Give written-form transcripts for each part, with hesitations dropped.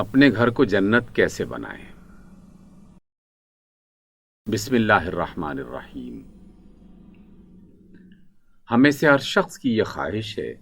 اپنے گھر کو جنت کیسے بنائیں؟ بسم اللہ الرحمن الرحیم۔ ہمیں سے ہر شخص کی یہ خواہش ہے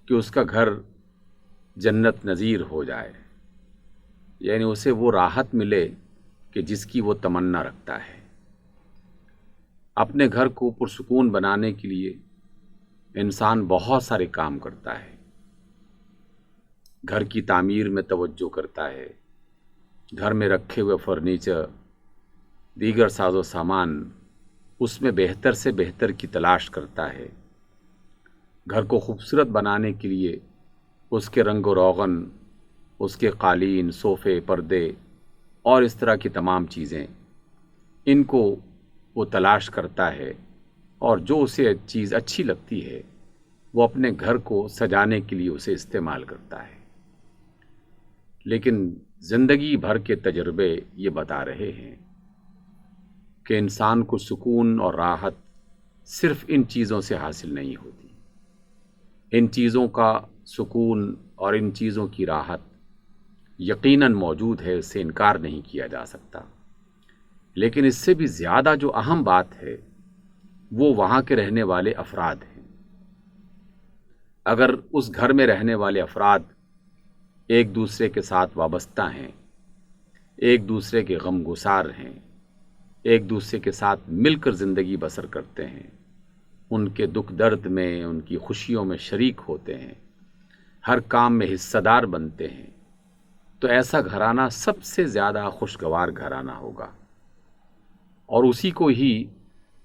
کہ اس کا گھر جنت نظیر ہو جائے، یعنی اسے وہ راحت ملے کہ جس کی وہ تمنا رکھتا ہے۔ اپنے گھر کو پرسکون بنانے کے لیے انسان بہت سارے کام کرتا ہے۔ گھر کی تعمیر میں توجہ کرتا ہے، گھر میں رکھے ہوئے فرنیچر، دیگر ساز و سامان، اس میں بہتر سے بہتر کی تلاش کرتا ہے۔ گھر کو خوبصورت بنانے کے لیے اس کے رنگ و روغن، اس کے قالین، صوفے، پردے اور اس طرح کی تمام چیزیں، ان کو وہ تلاش کرتا ہے، اور جو اسے چیز اچھی لگتی ہے وہ اپنے گھر کو سجانے کے لیے اسے استعمال کرتا ہے۔ لیکن زندگی بھر کے تجربے یہ بتا رہے ہیں کہ انسان کو سکون اور راحت صرف ان چیزوں سے حاصل نہیں ہوتی۔ ان چیزوں کا سکون اور ان چیزوں کی راحت یقیناً موجود ہے، اس سے انکار نہیں کیا جا سکتا، لیکن اس سے بھی زیادہ جو اہم بات ہے وہ وہاں کے رہنے والے افراد ہیں۔ اگر اس گھر میں رہنے والے افراد ایک دوسرے کے ساتھ وابستہ ہیں، ایک دوسرے کے غم گسار ہیں، ایک دوسرے کے ساتھ مل کر زندگی بسر کرتے ہیں، ان کے دکھ درد میں، ان کی خوشیوں میں شریک ہوتے ہیں، ہر کام میں حصہ دار بنتے ہیں، تو ایسا گھرانہ سب سے زیادہ خوشگوار گھرانہ ہوگا، اور اسی کو ہی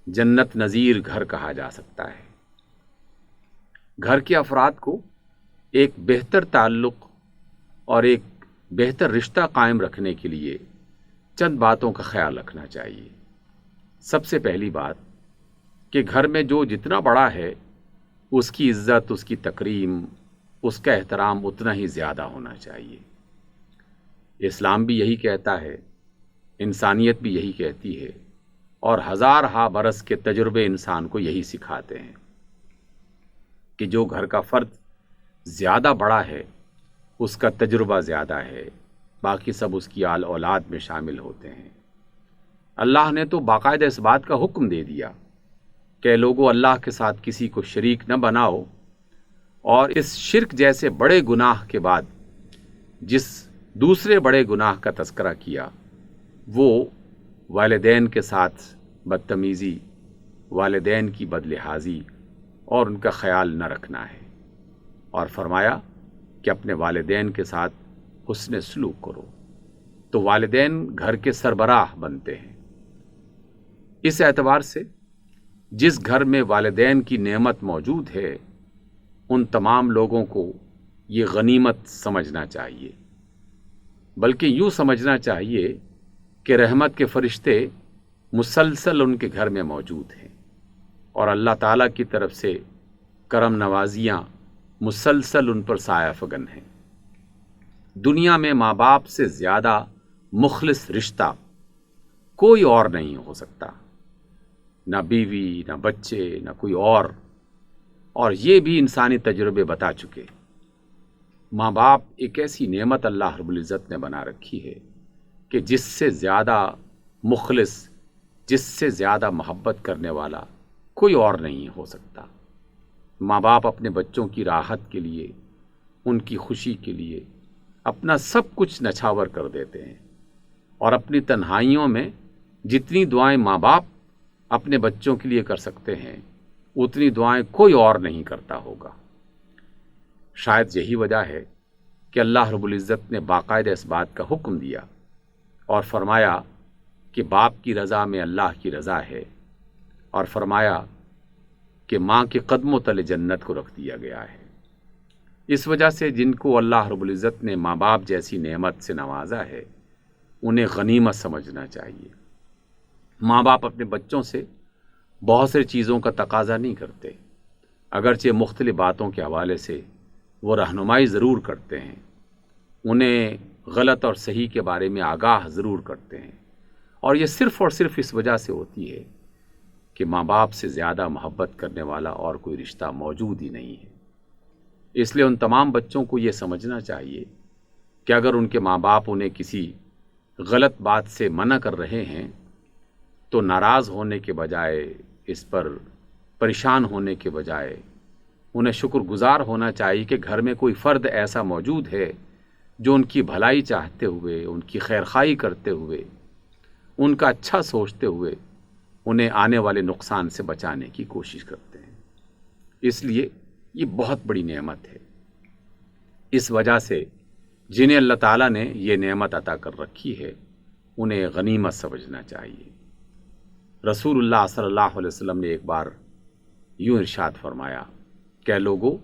جنت نظیر گھر کہا جا سکتا ہے۔ گھر کے افراد کو ایک بہتر تعلق اور ایک بہتر رشتہ قائم رکھنے کے لیے چند باتوں کا خیال رکھنا چاہیے۔ سب سے پہلی بات کہ گھر میں جو جتنا بڑا ہے اس کی عزت، اس کی تکریم، اس کا احترام اتنا ہی زیادہ ہونا چاہیے۔ اسلام بھی یہی کہتا ہے، انسانیت بھی یہی کہتی ہے، اور ہزار ہا برس کے تجربے انسان کو یہی سکھاتے ہیں کہ جو گھر کا فرد زیادہ بڑا ہے اس کا تجربہ زیادہ ہے، باقی سب اس کی آل اولاد میں شامل ہوتے ہیں۔ اللہ نے تو باقاعدہ اس بات کا حکم دے دیا کہ لوگوں، اللہ کے ساتھ کسی کو شریک نہ بناؤ، اور اس شرک جیسے بڑے گناہ کے بعد جس دوسرے بڑے گناہ کا تذکرہ کیا وہ والدین کے ساتھ بدتمیزی، والدین کی بدلحاظی اور ان کا خیال نہ رکھنا ہے، اور فرمایا کہ اپنے والدین کے ساتھ حسن سلوک کرو۔ تو والدین گھر کے سربراہ بنتے ہیں۔ اس اعتبار سے جس گھر میں والدین کی نعمت موجود ہے ان تمام لوگوں کو یہ غنیمت سمجھنا چاہیے، بلکہ یوں سمجھنا چاہیے کہ رحمت کے فرشتے مسلسل ان کے گھر میں موجود ہیں، اور اللہ تعالیٰ کی طرف سے کرم نوازیاں مسلسل ان پر سایہ فگن ہیں۔ دنیا میں ماں باپ سے زیادہ مخلص رشتہ کوئی اور نہیں ہو سکتا، نہ بیوی، نہ بچے، نہ کوئی اور یہ بھی انسانی تجربے بتا چکے۔ ماں باپ ایک ایسی نعمت اللہ رب العزت نے بنا رکھی ہے کہ جس سے زیادہ مخلص، جس سے زیادہ محبت کرنے والا کوئی اور نہیں ہو سکتا۔ ماں باپ اپنے بچوں کی راحت کے لیے، ان کی خوشی کے لیے اپنا سب کچھ نچھاور کر دیتے ہیں، اور اپنی تنہائیوں میں جتنی دعائیں ماں باپ اپنے بچوں کے لیے کر سکتے ہیں اتنی دعائیں کوئی اور نہیں کرتا ہوگا۔ شاید یہی وجہ ہے کہ اللہ رب العزت نے باقاعدہ اس بات کا حکم دیا اور فرمایا کہ باپ کی رضا میں اللہ کی رضا ہے، اور فرمایا کہ ماں کے قدموں تلے جنت کو رکھ دیا گیا ہے۔ اس وجہ سے جن کو اللہ رب العزت نے ماں باپ جیسی نعمت سے نوازا ہے انہیں غنیمت سمجھنا چاہیے۔ ماں باپ اپنے بچوں سے بہت سی چیزوں کا تقاضا نہیں کرتے، اگرچہ مختلف باتوں کے حوالے سے وہ رہنمائی ضرور کرتے ہیں، انہیں غلط اور صحیح کے بارے میں آگاہ ضرور کرتے ہیں، اور یہ صرف اور صرف اس وجہ سے ہوتی ہے کہ ماں باپ سے زیادہ محبت کرنے والا اور کوئی رشتہ موجود ہی نہیں ہے۔ اس لیے ان تمام بچوں کو یہ سمجھنا چاہیے کہ اگر ان کے ماں باپ انہیں کسی غلط بات سے منع کر رہے ہیں تو ناراض ہونے کے بجائے، اس پر پریشان ہونے کے بجائے انہیں شکر گزار ہونا چاہیے کہ گھر میں کوئی فرد ایسا موجود ہے جو ان کی بھلائی چاہتے ہوئے، ان کی خیرخواہی کرتے ہوئے، ان کا اچھا سوچتے ہوئے انہیں آنے والے نقصان سے بچانے کی کوشش کرتے ہیں۔ اس لیے یہ بہت بڑی نعمت ہے۔ اس وجہ سے جنہیں اللہ تعالیٰ نے یہ نعمت عطا کر رکھی ہے انہیں غنیمت سمجھنا چاہیے۔ رسول اللہ صلی اللہ علیہ وسلم نے ایک بار یوں ارشاد فرمایا کہ لوگو،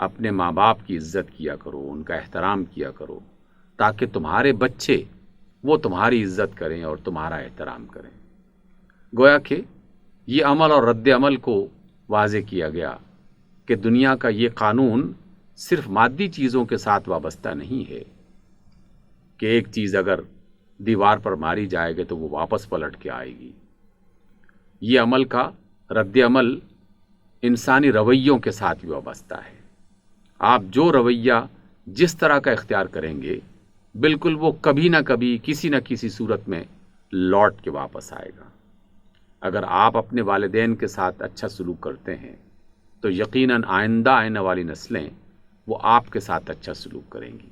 اپنے ماں باپ کی عزت کیا کرو، ان کا احترام کیا کرو، تاکہ تمہارے بچے وہ تمہاری عزت کریں اور تمہارا احترام کریں۔ گویا کہ یہ عمل اور رد عمل کو واضح کیا گیا کہ دنیا کا یہ قانون صرف مادی چیزوں کے ساتھ وابستہ نہیں ہے کہ ایک چیز اگر دیوار پر ماری جائے گی تو وہ واپس پلٹ کے آئے گی۔ یہ عمل کا رد عمل انسانی رویوں کے ساتھ بھی وابستہ ہے۔ آپ جو رویہ جس طرح کا اختیار کریں گے، بالکل وہ کبھی نہ کبھی کسی نہ کسی صورت میں لوٹ کے واپس آئے گا۔ اگر آپ اپنے والدین کے ساتھ اچھا سلوک کرتے ہیں تو یقیناً آئندہ آنے والی نسلیں وہ آپ کے ساتھ اچھا سلوک کریں گی۔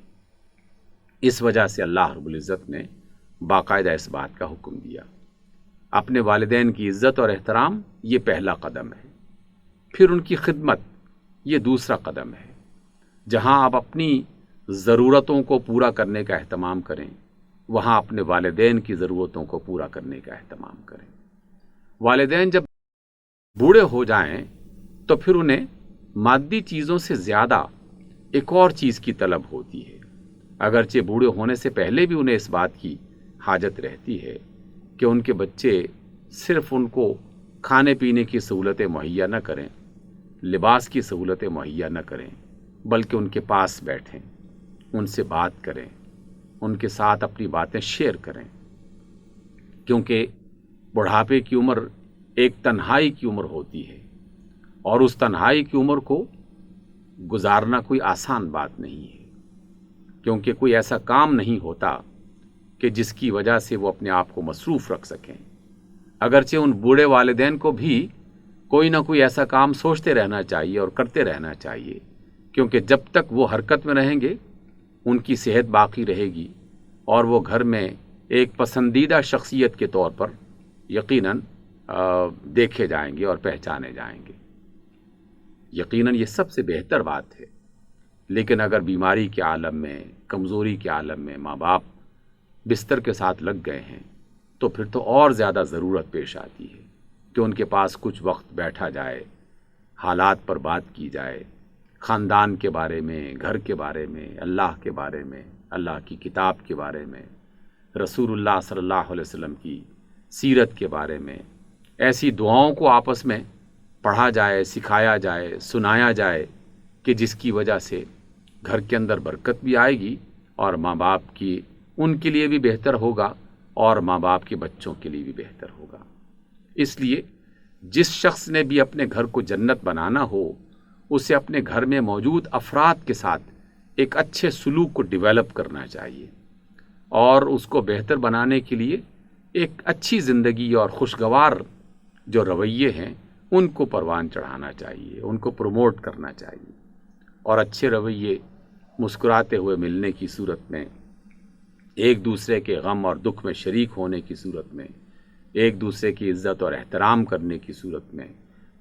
اس وجہ سے اللہ رب العزت نے باقاعدہ اس بات کا حکم دیا۔ اپنے والدین کی عزت اور احترام یہ پہلا قدم ہے، پھر ان کی خدمت یہ دوسرا قدم ہے۔ جہاں آپ اپنی ضرورتوں کو پورا کرنے کا اہتمام کریں، وہاں اپنے والدین کی ضرورتوں کو پورا کرنے کا اہتمام کریں۔ والدین جب بوڑھے ہو جائیں تو پھر انہیں مادی چیزوں سے زیادہ ایک اور چیز کی طلب ہوتی ہے۔ اگرچہ بوڑھے ہونے سے پہلے بھی انہیں اس بات کی حاجت رہتی ہے کہ ان کے بچے صرف ان کو کھانے پینے کی سہولتیں مہیا نہ کریں، لباس کی سہولتیں مہیا نہ کریں، بلکہ ان کے پاس بیٹھیں، ان سے بات کریں، ان کے ساتھ اپنی باتیں شیئر کریں، کیونکہ بڑھاپے کی عمر ایک تنہائی کی عمر ہوتی ہے، اور اس تنہائی کی عمر کو گزارنا کوئی آسان بات نہیں ہے، کیونکہ کوئی ایسا کام نہیں ہوتا کہ جس کی وجہ سے وہ اپنے آپ کو مصروف رکھ سکیں۔ اگرچہ ان بوڑھے والدین کو بھی کوئی نہ کوئی ایسا کام سوچتے رہنا چاہیے اور کرتے رہنا چاہیے، کیونکہ جب تک وہ حرکت میں رہیں گے ان کی صحت باقی رہے گی اور وہ گھر میں ایک پسندیدہ شخصیت کے طور پر یقیناً دیکھے جائیں گے اور پہچانے جائیں گے۔ یقیناً یہ سب سے بہتر بات ہے، لیکن اگر بیماری کے عالم میں، کمزوری کے عالم میں ماں باپ بستر کے ساتھ لگ گئے ہیں تو پھر تو اور زیادہ ضرورت پیش آتی ہے کہ ان کے پاس کچھ وقت بیٹھا جائے، حالات پر بات کی جائے، خاندان کے بارے میں، گھر کے بارے میں، اللہ کے بارے میں، اللہ کی کتاب کے بارے میں، رسول اللہ صلی اللہ علیہ وسلم کی سیرت کے بارے میں، ایسی دعاؤں کو آپس میں پڑھا جائے، سکھایا جائے، سنایا جائے کہ جس کی وجہ سے گھر کے اندر برکت بھی آئے گی اور ماں باپ کی ان کے لیے بھی بہتر ہوگا اور ماں باپ کے بچوں کے لیے بھی بہتر ہوگا۔ اس لیے جس شخص نے بھی اپنے گھر کو جنت بنانا ہو، اسے اپنے گھر میں موجود افراد کے ساتھ ایک اچھے سلوک کو ڈیولپ کرنا چاہیے اور اس کو بہتر بنانے کے لیے ایک اچھی زندگی اور خوشگوار جو رویے ہیں ان کو پروان چڑھانا چاہیے، ان کو پروموٹ کرنا چاہیے، اور اچھے رویے مسکراتے ہوئے ملنے کی صورت میں، ایک دوسرے کے غم اور دکھ میں شریک ہونے کی صورت میں، ایک دوسرے کی عزت اور احترام کرنے کی صورت میں،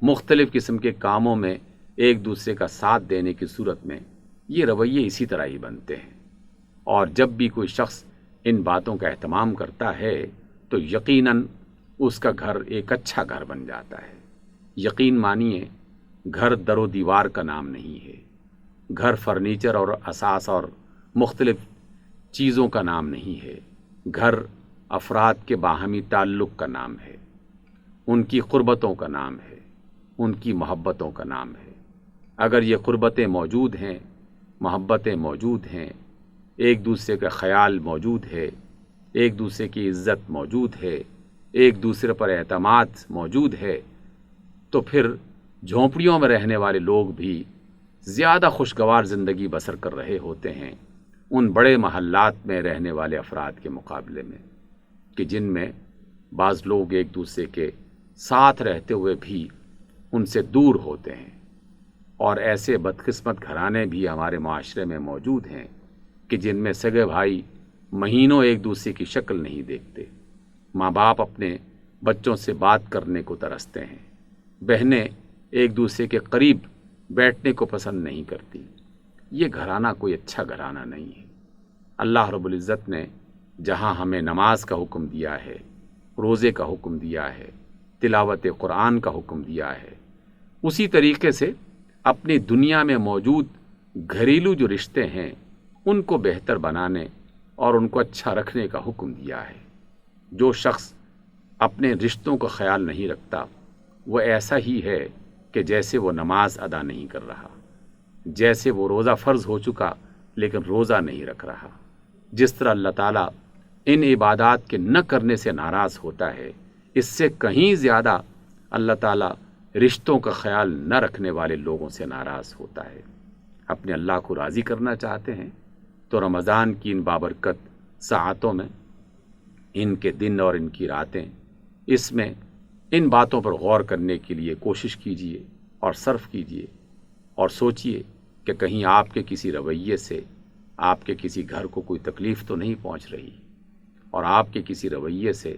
مختلف قسم کے کاموں میں ایک دوسرے کا ساتھ دینے کی صورت میں، یہ رویے اسی طرح ہی بنتے ہیں۔ اور جب بھی کوئی شخص ان باتوں کا اہتمام کرتا ہے تو یقیناً اس کا گھر ایک اچھا گھر بن جاتا ہے۔ یقین مانیے، گھر در و دیوار کا نام نہیں ہے، گھر فرنیچر اور اساس اور مختلف چیزوں کا نام نہیں ہے، گھر افراد کے باہمی تعلق کا نام ہے، ان کی قربتوں کا نام ہے، ان کی محبتوں کا نام ہے۔ اگر یہ قربتیں موجود ہیں، محبتیں موجود ہیں، ایک دوسرے کا خیال موجود ہے، ایک دوسرے کی عزت موجود ہے، ایک دوسرے پر اعتماد موجود ہے، تو پھر جھونپڑیوں میں رہنے والے لوگ بھی زیادہ خوشگوار زندگی بسر کر رہے ہوتے ہیں، ان بڑے محلات میں رہنے والے افراد کے مقابلے میں کہ جن میں بعض لوگ ایک دوسرے کے ساتھ رہتے ہوئے بھی ان سے دور ہوتے ہیں، اور ایسے بدقسمت گھرانے بھی ہمارے معاشرے میں موجود ہیں کہ جن میں سگے بھائی مہینوں ایک دوسرے کی شکل نہیں دیکھتے، ماں باپ اپنے بچوں سے بات کرنے کو ترستے ہیں، بہنیں ایک دوسرے کے قریب بیٹھنے کو پسند نہیں کرتی۔ یہ گھرانہ کوئی اچھا گھرانہ نہیں ہے۔ اللہ رب العزت نے جہاں ہمیں نماز کا حکم دیا ہے، روزے کا حکم دیا ہے، تلاوت قرآن کا حکم دیا ہے، اسی طریقے سے اپنی دنیا میں موجود گھریلو جو رشتے ہیں ان کو بہتر بنانے اور ان کو اچھا رکھنے کا حکم دیا ہے۔ جو شخص اپنے رشتوں کا خیال نہیں رکھتا وہ ایسا ہی ہے کہ جیسے وہ نماز ادا نہیں کر رہا، جیسے وہ روزہ فرض ہو چکا لیکن روزہ نہیں رکھ رہا۔ جس طرح اللہ تعالیٰ ان عبادات کے نہ کرنے سے ناراض ہوتا ہے، اس سے کہیں زیادہ اللہ تعالیٰ رشتوں کا خیال نہ رکھنے والے لوگوں سے ناراض ہوتا ہے۔ اپنے اللہ کو راضی کرنا چاہتے ہیں تو رمضان کی ان بابرکت ساعتوں میں، ان کے دن اور ان کی راتیں، اس میں ان باتوں پر غور کرنے کے لیے کوشش کیجیے اور صرف کیجیے، اور سوچئے کہ کہیں آپ کے کسی رویے سے آپ کے کسی گھر کو کوئی تکلیف تو نہیں پہنچ رہی، اور آپ کے کسی رویے سے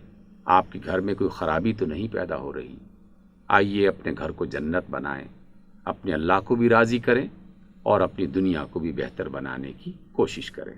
آپ کے گھر میں کوئی خرابی تو نہیں پیدا ہو رہی۔ آئیے اپنے گھر کو جنت بنائیں، اپنے اللہ کو بھی راضی کریں اور اپنی دنیا کو بھی بہتر بنانے کی کوشش کریں۔